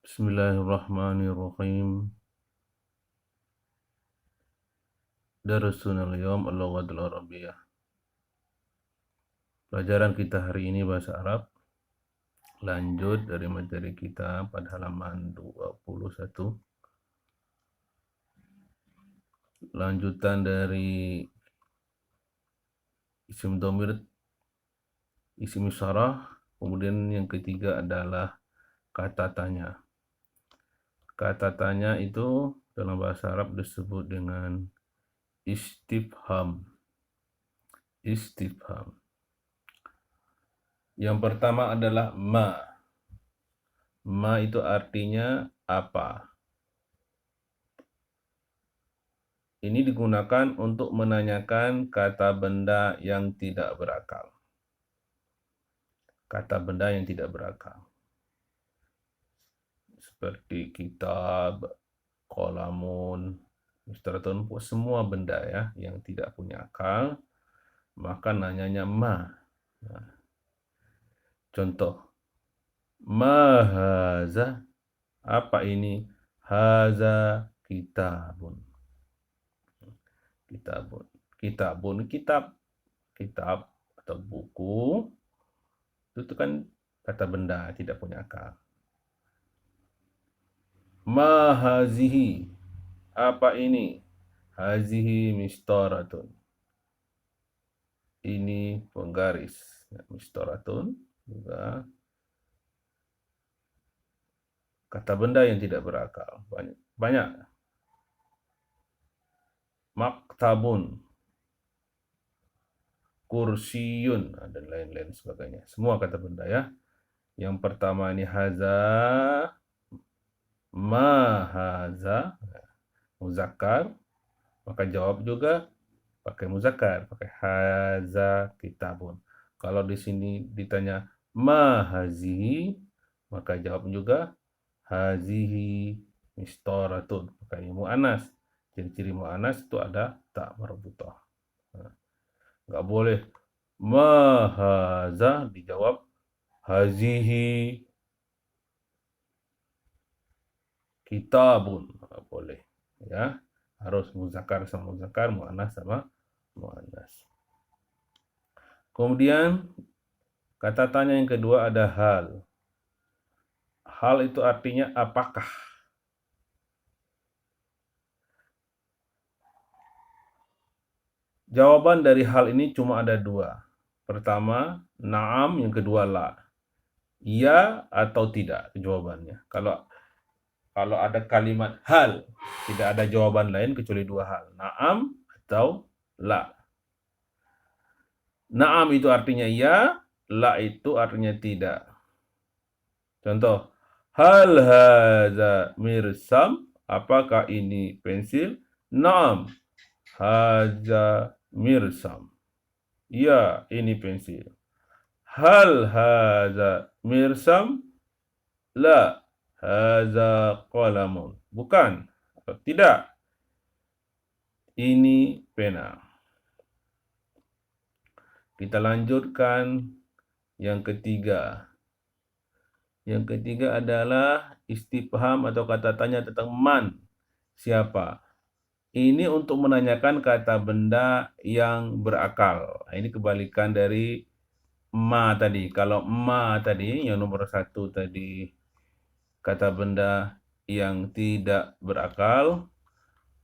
Bismillahirrahmanirrahim. Darusuna al-yawm al-lughatul arabiyyah. Pelajaran kita hari ini bahasa Arab. Lanjut dari materi kita pada halaman 21. Lanjutan dari isim dhamir, isim isyarah. Kemudian yang ketiga adalah kata tanya. Kata tanya itu dalam bahasa Arab disebut dengan istifham. Istifham. Yang pertama adalah ma. Ma itu artinya apa. Ini digunakan untuk menanyakan kata benda yang tidak berakal. Kata benda yang tidak berakal. Seperti kitab, qalamun, mustratun, semua benda ya yang tidak punya akal, maka nanyanya ma. Nah, contoh, ma haza, apa ini? Haza kitabun. Kitabun. Kitabun, kitab atau buku. Itu kan kata benda tidak punya akal. Ma hazihi, apa ini? Hazihi mistoratun. Ini penggaris. Mistoratun juga kata benda yang tidak berakal. Banyak. Maktabun, kursiyun, dan lain-lain sebagainya. Semua kata benda ya. Yang pertama ini haza, ma haza, muzakkar, maka jawab juga pakai muzakkar, pakai haza kitabun. Kalau di sini ditanya ma hazihi, maka jawab juga hazihi mistoratun, pakai mu'anas. Ciri-ciri mu'anas itu ada tak marbutah. Nggak boleh ma haza dijawab hazihi kitabun, nggak boleh ya, harus muzakkar sama muzakkar, muannas sama muannas. Kemudian kata tanya yang kedua ada hal. Hal itu artinya apakah. Jawaban dari hal ini cuma ada dua. Pertama na'am, yang kedua la. Iya atau tidak jawabannya. Kalau ada kalimat hal, tidak ada jawaban lain kecuali dua hal. Na'am atau la. Na'am itu artinya ya, la itu artinya tidak. Contoh, hal hadza mirsam, apakah ini pensil? Na'am, hadza mirsam. Ya, ini pensil. Hal hadza mirsam? La, hadza qalamun. Bukan, tidak. Ini pena. Kita lanjutkan yang ketiga. Yang ketiga adalah istifham atau kata tanya tentang man. Siapa? Ini untuk menanyakan kata benda yang berakal. Nah, ini kebalikan dari ma tadi. Kalau ma tadi, yang nomor satu tadi, kata benda yang tidak berakal.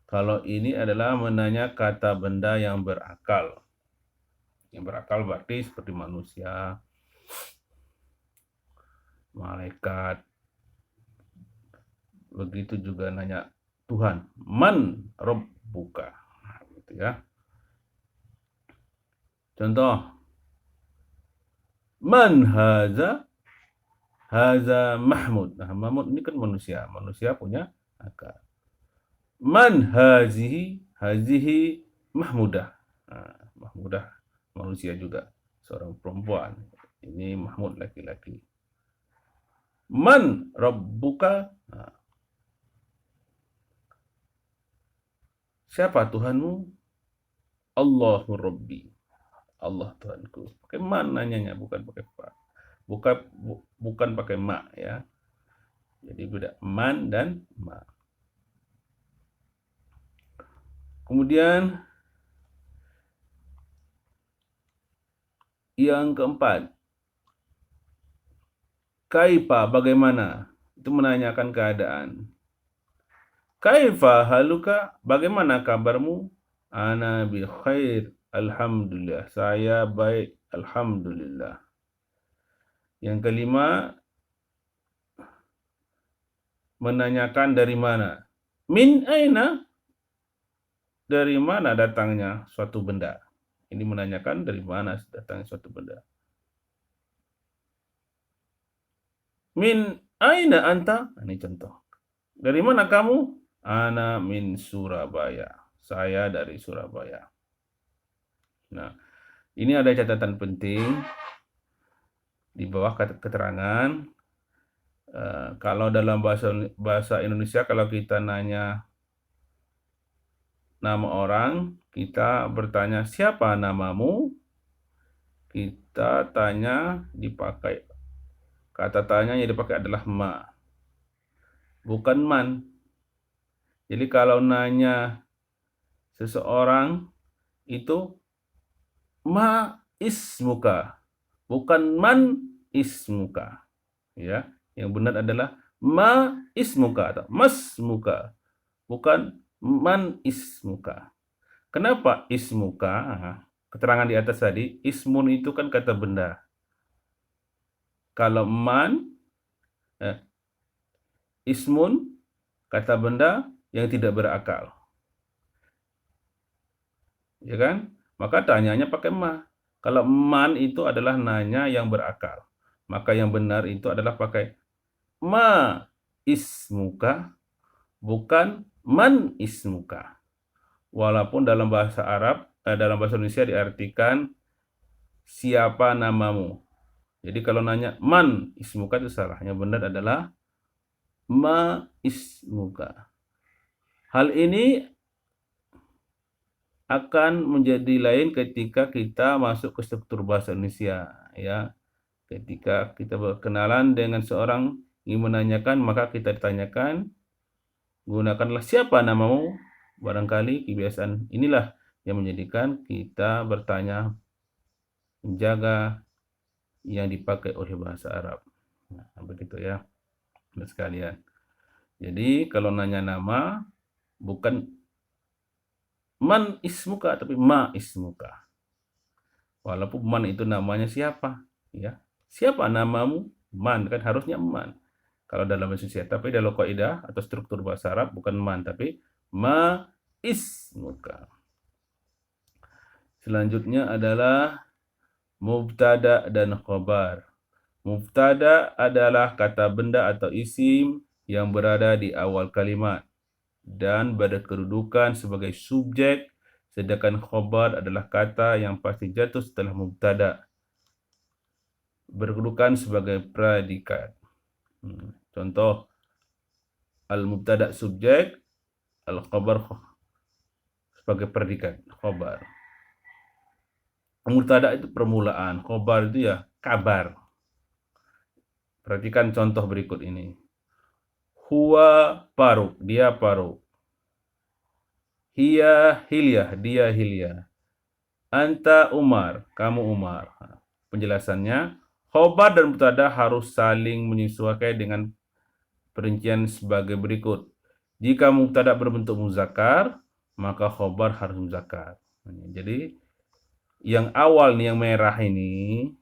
Kalau ini adalah menanya kata benda yang berakal. Yang berakal berarti seperti manusia, malaikat. Begitu juga nanya Tuhan, man rabbuka. Nah, gitu ya. Contoh, man haza? Haza Mahmud. Nah, Mahmud ini kan manusia. Manusia punya akal. Man hazihi? Hazihi Mahmudah. Nah, Mahmudah manusia juga, seorang perempuan. Ini Mahmud laki-laki. Man rabbuka? Nah, siapa Tuhanmu? Allahu Rabbi. Allah Tuhanku. Pakai man nanyanya, bukan pakai pa. Bukan pakai ma ya. Jadi beda man dan ma. Kemudian yang keempat, kaifa, bagaimana? Itu menanyakan keadaan. Kaifa haluka, bagaimana kabarmu? Ana bi khair, alhamdulillah. Saya baik, alhamdulillah. Yang kelima, menanyakan dari mana. Min aina, dari mana datangnya suatu benda. Ini menanyakan dari mana datangnya suatu benda. Min aina anta, ini contoh. Dari mana kamu? Ana min Surabaya. Saya dari Surabaya. Nah, ini ada catatan penting di bawah keterangan. Kalau dalam bahasa Indonesia, kalau kita nanya nama orang, kita bertanya siapa namamu? Kita tanya dipakai, kata tanya yang dipakai adalah ma, bukan man. Jadi kalau nanya seseorang itu ma ismuka, bukan man ismuka. Ya, yang benar adalah ma ismuka atau mas muka, bukan man ismuka. Kenapa ismuka? Keterangan di atas tadi, ismun itu kan kata benda. Kalau man, ismun kata benda yang tidak berakal. Ya kan? Maka tanyanya pakai ma. Kalau man itu adalah nanya yang berakal. Maka yang benar itu adalah pakai ma ismuka, bukan man ismuka. Walaupun dalam bahasa Arab, dalam bahasa Indonesia diartikan siapa namamu. Jadi kalau nanya man ismuka itu salah. Yang benar adalah ma ismuka. Hal ini akan menjadi lain ketika kita masuk ke struktur bahasa Indonesia, ya. Ketika kita berkenalan dengan seorang ingin menanyakan, maka kita ditanyakan, gunakanlah siapa namamu. Barangkali kebiasaan inilah yang menjadikan kita bertanya, menjaga yang dipakai oleh bahasa Arab. Nah, begitu ya, sekalian. Jadi kalau nanya nama, bukan man ismuka, tapi ma ismuka. Walaupun man itu namanya siapa, ya. Siapa namamu? Man, kan harusnya man. Kalau dalam bahasa Indonesia, tapi dalam kaidah atau struktur bahasa Arab bukan man, tapi ma ismuka. Selanjutnya adalah mubtada dan khobar. Mubtada adalah kata benda atau isim yang berada di awal kalimat dan berkedudukan sebagai subjek, sedangkan khobar adalah kata yang pasti jatuh setelah mubtada, berkedudukan sebagai predikat. Contoh, al-mubtada subjek, al-khabar sebagai predikat, khobar. Mubtada itu permulaan, khobar itu ya kabar. Perhatikan contoh berikut ini. Huwa Faruk, dia Faruk. Hiya Hilyah, dia Hilyah. Anta Umar, kamu Umar. Penjelasannya, khobar dan mubtada harus saling menyesuaikan dengan perincian sebagai berikut. Jika mubtada berbentuk muzakkar, maka khobar harus muzakkar. Jadi yang awal nih, yang merah ini,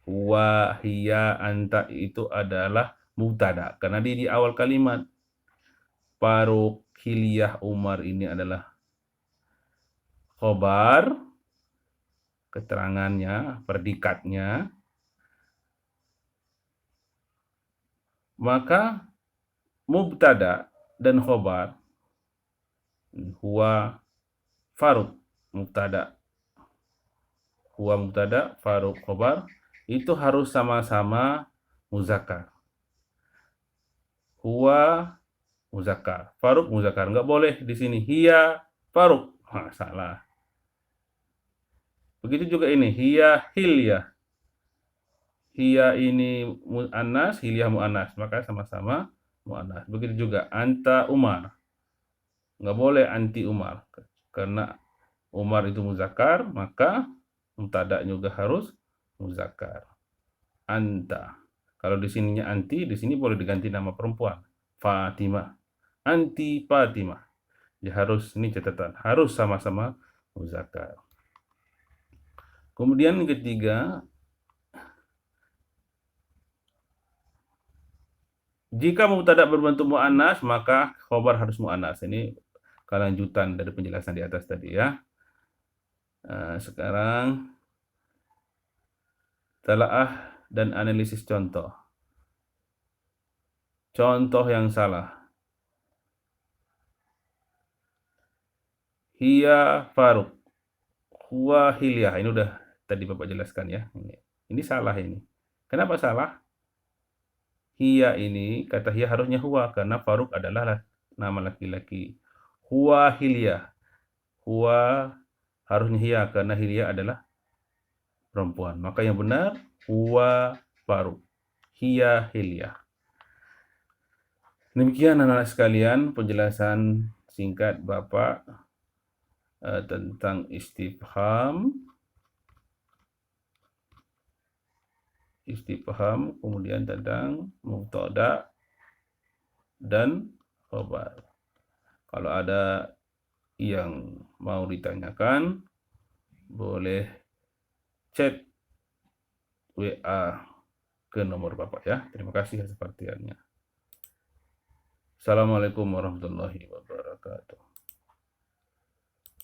huwa, hiya, anta, itu adalah mubtada karena di awal kalimat. Faruk, Hilyah, Umar ini adalah khobar, keterangannya, predikatnya. Maka mubtada dan khobar, huwa Faruk mubtada, huwa mubtada, Faruk khobar, itu harus sama-sama muzakkar. Huwa muzakkar, Faruk muzakkar. Nggak boleh di sini hiya Faruk. Salah. Begitu juga ini hiya Hilyah. hiya ini mu'annas, hilyah mu'annas, maka sama-sama mu'annas. Begitu juga anta Umar. Nggak boleh anti Umar. Karena Umar itu muzakkar, maka mubtada juga harus muzakkar. Anta. Kalau di sininya anti, di sini boleh diganti nama perempuan. Fatimah. Anti Fatimah. Ya harus, ini catatan, harus sama-sama muzakkar. Kemudian ketiga, jika mubtada berbentuk mu'annas, maka khobar harus mu'annas. Ini kelanjutan dari penjelasan di atas tadi ya. Sekarang telaah dan analisis contoh. Contoh yang salah. Hiya Faruk. Huwa Hilyah. Ini udah tadi Bapak jelaskan ya. Ini salah ini. Kenapa salah? Hiya ini, kata hiya harusnya huwa. Karena Faruk adalah nama laki-laki. Huwa Hilyah. Huwa harusnya hiya. Karena Hilyah adalah perempuan. Maka yang benar, huwa Faruk. Hiya Hilyah. Demikian anak-anak sekalian penjelasan singkat Bapak tentang istifham, kemudian tentang mubtada dan khobar. Kalau ada yang mau ditanyakan, boleh chat WA ke nomor Bapak ya. Terima kasih atas perhatiannya. Assalamualaikum warahmatullahi wabarakatuh.